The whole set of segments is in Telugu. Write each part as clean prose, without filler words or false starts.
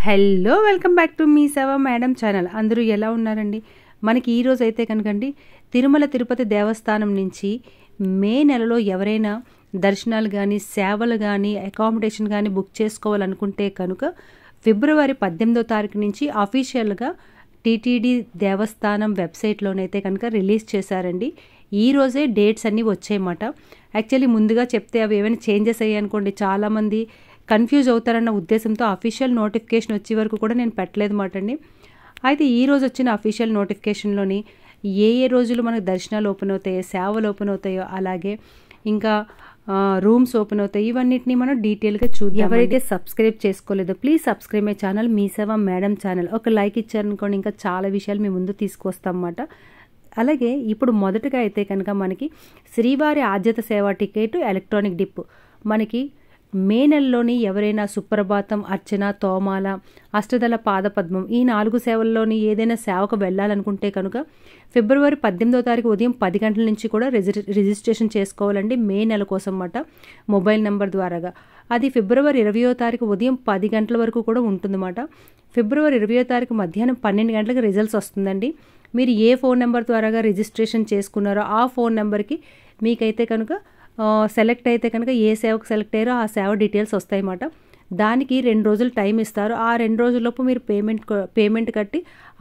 Hello welcome back to me సేవ మేడం ఛానల్. అందరూ ఎలా ఉన్నారండి? మనకి ఈరోజు అయితే కనుకండి తిరుమల తిరుపతి దేవస్థానం నుంచి మే నెలలో ఎవరైనా దర్శనాలు కానీ సేవలు కానీ అకామిడేషన్ కానీ బుక్ చేసుకోవాలనుకుంటే కనుక ఫిబ్రవరి 18వ తారీఖు నుంచి అఫీషియల్గా టీటీడీ దేవస్థానం వెబ్సైట్లోనైతే కనుక రిలీజ్ చేశారండి. ఈ రోజే డేట్స్ అన్నీ వచ్చాయన్నమాట. యాక్చువల్లీ ముందుగా చెప్తే అవి ఏమైనా చేంజెస్ అయ్యాయి అనుకోండి, చాలామంది కన్ఫ్యూజ్ అవుతారన్న ఉద్దేశంతో అఫీషియల్ నోటిఫికేషన్ వచ్చే వరకు కూడా నేను పెట్టలేదు మాట అండి. అయితే ఈ రోజు వచ్చిన అఫీషియల్ నోటిఫికేషన్లోని ఏ రోజులు మనకు దర్శనాలు ఓపెన్ అవుతాయో, సేవలు ఓపెన్ అవుతాయో, అలాగే ఇంకా రూమ్స్ ఓపెన్ అవుతాయి, ఇవన్నిటిని మనం డీటెయిల్గా చూద్దాం. ఎవరైతే సబ్స్క్రైబ్ చేసుకోలేదో ప్లీజ్ సబ్స్క్రైబ్ మై ఛానల్ మీ సేవ మేడం ఛానల్. ఒక లైక్ ఇచ్చారనుకోండి, ఇంకా చాలా విషయాలు మీ ముందు తీసుకొస్తాం అన్నమాట. అలాగే ఇప్పుడు మొదటగా అయితే కనుక మనకి శ్రీవారి ఆద్యత సేవా టికెట్ ఎలక్ట్రానిక్ డిప్ మనకి మే నెలలోని ఎవరైనా సుప్రభాతం, అర్చన, తోమాల, అష్టదళ పాదపద్మం ఈ 4 సేవల్లోని ఏదైనా సేవకు వెళ్ళాలనుకుంటే కనుక ఫిబ్రవరి 18వ తారీఖు ఉదయం 10 గంటల నుంచి కూడా రిజిస్ట్రేషన్ చేసుకోవాలండి. మే నెల కోసం అన్నమాట, మొబైల్ నెంబర్ ద్వారాగా. అది ఫిబ్రవరి 20వ తారీఖు ఉదయం 10 గంటల వరకు కూడా ఉంటుందన్నమాట. ఫిబ్రవరి 20వ తారీఖు మధ్యాహ్నం 12 గంటలకు రిజల్ట్స్ వస్తుందండి. మీరు ఏ ఫోన్ నెంబర్ ద్వారాగా రిజిస్ట్రేషన్ చేసుకున్నారో ఆ ఫోన్ నెంబర్కి మీకైతే కనుక సెలెక్ట్ అయితే కనుక ఏ సేవకు సెలెక్ట్ అయ్యారో ఆ సేవ డీటెయిల్స్ వస్తాయన్నమాట. దానికి 2 రోజులు టైం ఇస్తారు. ఆ 2 రోజుల్లోపు మీరు పేమెంట్ కట్టి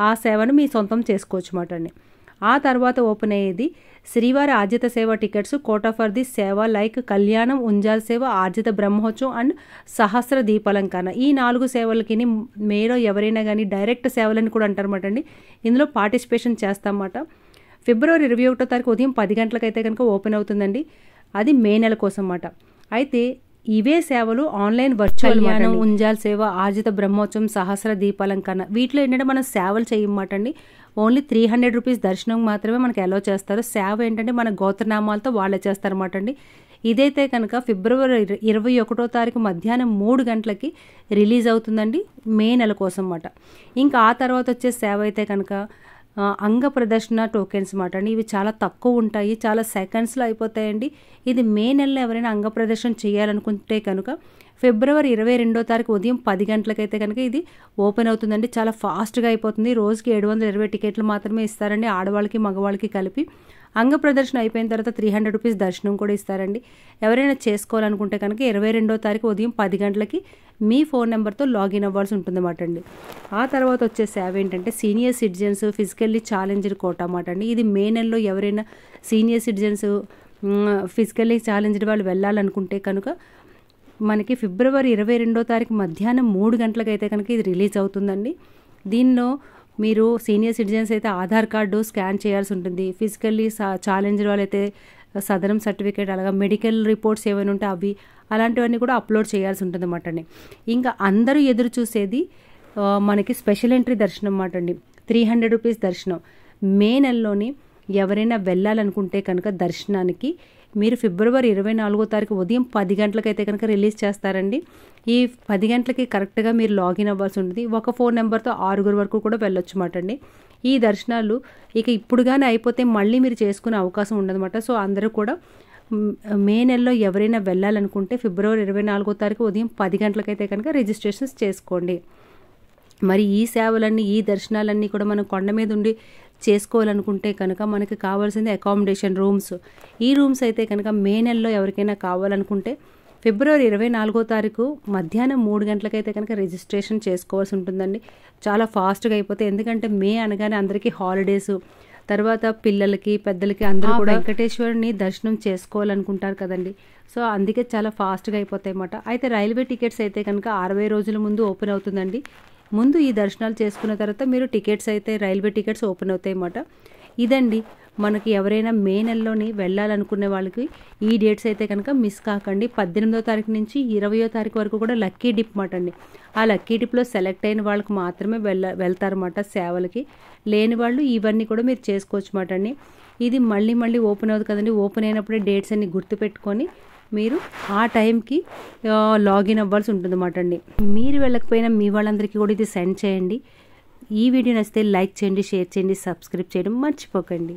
ఆ సేవను మీ సొంతం చేసుకోవచ్చు అన్నమాట అండి. ఆ తర్వాత ఓపెన్ అయ్యేది శ్రీవారి ఆర్జిత సేవ టికెట్స్ కోటా ఫర్ ది సేవ లైక్ కళ్యాణం, ఉంజాల్ సేవ, ఆర్జిత బ్రహ్మోత్సవం అండ్ సహస్ర దీపాలంకరణ. ఈ 4 సేవలకి మేలో ఎవరైనా కానీ డైరెక్ట్ సేవలని కూడా అంటారన్నమాట అండి. ఇందులో పార్టిసిపేషన్ చేస్తామన్నమాట. ఫిబ్రవరి 21వ తారీఖు ఉదయం 10 గంటలకైతే కనుక ఓపెన్ అవుతుందండి. అది మే నెల కోసం అన్నమాట. అయితే ఇవే సేవలు ఆన్లైన్ వర్చువల్ కళ్యాణం, ఉంజాల్ సేవ, ఆర్జిత బ్రహ్మోత్సవం, సహస్ర దీపాలంకరణ వీటిలో ఏంటంటే మనం సేవలు చేయమాట అండి. ఓన్లీ 300 రూపీస్ దర్శనం మాత్రమే మనకి అలో చేస్తారు. సేవ ఏంటంటే మన గోత్రనామాలతో వాళ్ళే చేస్తారన్నమాట అండి. ఇదైతే కనుక ఫిబ్రవరి 21వ తారీఖు మధ్యాహ్నం 3 గంటలకి రిలీజ్ అవుతుందండి, మే నెల కోసం అన్నమాట. ఇంకా ఆ తర్వాత వచ్చే సేవ అయితే కనుక అంగ ప్రదర్శన టోకెన్స్ మాట అండి. ఇవి చాలా తక్కువ ఉంటాయి, చాలా సెకండ్స్లో అయిపోతాయండి. ఇది మే నెలలో ఎవరైనా అంగ ప్రదర్శన చేయాలనుకుంటే కనుక ఫిబ్రవరి 22వ తారీఖు ఉదయం 10 గంటలకైతే కనుక ఇది ఓపెన్ అవుతుందండి. చాలా ఫాస్ట్గా అయిపోతుంది. రోజుకి 720 టికెట్లు మాత్రమే ఇస్తారండి, ఆడవాళ్ళకి మగవాళ్ళకి కలిపి. అంగ ప్రదర్శన అయిపోయిన తర్వాత 300 రూపీస్ దర్శనం కూడా ఇస్తారండి. ఎవరైనా చేసుకోవాలనుకుంటే కనుక 22వ తారీఖు ఉదయం 10 గంటలకి మీ ఫోన్ నెంబర్తో లాగిన్ అవ్వాల్సి ఉంటుందన్నమాట అండి. ఆ తర్వాత వచ్చే సేవ ఏంటంటే senior citizens physically challenged quota అన్నమాట అండి. ఇది మే నెలలో ఎవరైనా సీనియర్ సిటిజన్స్ ఫిజికల్లీ ఛాలెంజ్డ్ వాళ్ళు వెళ్ళాలనుకుంటే కనుక మనకి ఫిబ్రవరి 22వ తారీఖు మధ్యాహ్నం 3 గంటలకైతే కనుక ఇది రిలీజ్ అవుతుందండి. దీనిలో మీరు సీనియర్ సిటిజన్స్ అయితే ఆధార్ కార్డు స్కాన్ చేయాల్సి ఉంటుంది. ఫిజికల్లీ ఛాలెంజ్డ్ వాళ్ళైతే సదరం సర్టిఫికేట్, అలాగా మెడికల్ రిపోర్ట్స్ ఏమైనా ఉంటే అవి అలాంటివన్నీ కూడా అప్లోడ్ చేయాల్సి ఉంటుంది అన్నమాట అండి. ఇంకా అందరూ ఎదురు చూసేది మనకి స్పెషల్ ఎంట్రీ దర్శనం అన్నమాట అండి. 300 రూపీస్ దర్శనం. మే నెలలోని ఎవరైనా వెళ్ళాలనుకుంటే కనుక దర్శనానికి మీరు ఫిబ్రవరి 24వ తారీఖు ఉదయం 10 గంటలకైతే కనుక రిలీజ్ చేస్తారండి. ఈ 10 గంటలకి కరెక్ట్గా మీరు లాగిన్ అవ్వాల్సి ఉంటుంది. ఒక ఫోన్ నెంబర్తో 6 వరకు కూడా వెళ్ళొచ్చు మాట అండి. ఈ దర్శనాలు ఇక ఇప్పుడు కానీ అయిపోతే మళ్ళీ మీరు చేసుకునే అవకాశం ఉండదన్నమాట. సో అందరూ కూడా మే నెలలో ఎవరైనా వెళ్ళాలనుకుంటే ఫిబ్రవరి 24వ తారీఖు ఉదయం 10 గంటలకైతే కనుక రిజిస్ట్రేషన్స్ చేసుకోండి. మరి ఈ సేవలన్నీ, ఈ దర్శనాలన్నీ కూడా మనం కొండ మీద ఉండి చేసుకోవాలనుకుంటే కనుక మనకి కావాల్సింది అకామిడేషన్ రూమ్స్. ఈ రూమ్స్ అయితే కనుక మే నెలలో ఎవరికైనా కావాలనుకుంటే ఫిబ్రవరి 24వ తారీఖు మధ్యాహ్నం 3 గంటలకైతే కనుక రిజిస్ట్రేషన్ చేసుకోవాల్సి ఉంటుందండి. చాలా ఫాస్ట్గా అయిపోతాయి. ఎందుకంటే మే అనగానే అందరికీ హాలిడేస్, తర్వాత పిల్లలకి పెద్దలకి అందరూ కూడా వెంకటేశ్వరుని దర్శనం చేసుకోవాలనుకుంటారు కదండి. సో అందుకే చాలా ఫాస్ట్గా అయిపోతాయి అన్నమాట. అయితే రైల్వే టికెట్స్ అయితే కనుక 60 రోజుల ముందు ఓపెన్ అవుతుందండి. ముందు ఈ దర్శనాలు చేసుకున్న తర్వాత మీరు టికెట్స్ అయితే రైల్వే టికెట్స్ ఓపెన్ అవుతాయి అన్నమాట. ఇదండి మనకి ఎవరైనా మే నెలలోని వెళ్ళాలనుకునే వాళ్ళకి ఈ డేట్స్ అయితే కనుక మిస్ కాకండి. 18వ తారీఖు నుంచి 20వ తారీఖు వరకు కూడా లక్కీ డిప్ మాట అండి. ఆ లక్కీ డిప్లో సెలెక్ట్ అయిన వాళ్ళకి మాత్రమే వెళ్తారన్నమాట సేవలకి. లేని వాళ్ళు ఇవన్నీ కూడా మీరు చేసుకోవచ్చు మాట అండి. ఇది మళ్ళీ ఓపెన్ అవుతుంది కదండి. ఓపెన్ అయినప్పుడే డేట్స్ అన్ని గుర్తుపెట్టుకొని మీరు ఆ టైంకి లాగిన్ అవ్వాల్సి ఉంటుందన్నమాట అండి. మీరు వెళ్ళకపోయినా మీ వాళ్ళందరికీ కూడా ఇది సెండ్ చేయండి. ఈ వీడియో నచ్చితే లైక్ చేయండి, షేర్ చేయండి, సబ్స్క్రైబ్ చేయడం మర్చిపోకండి.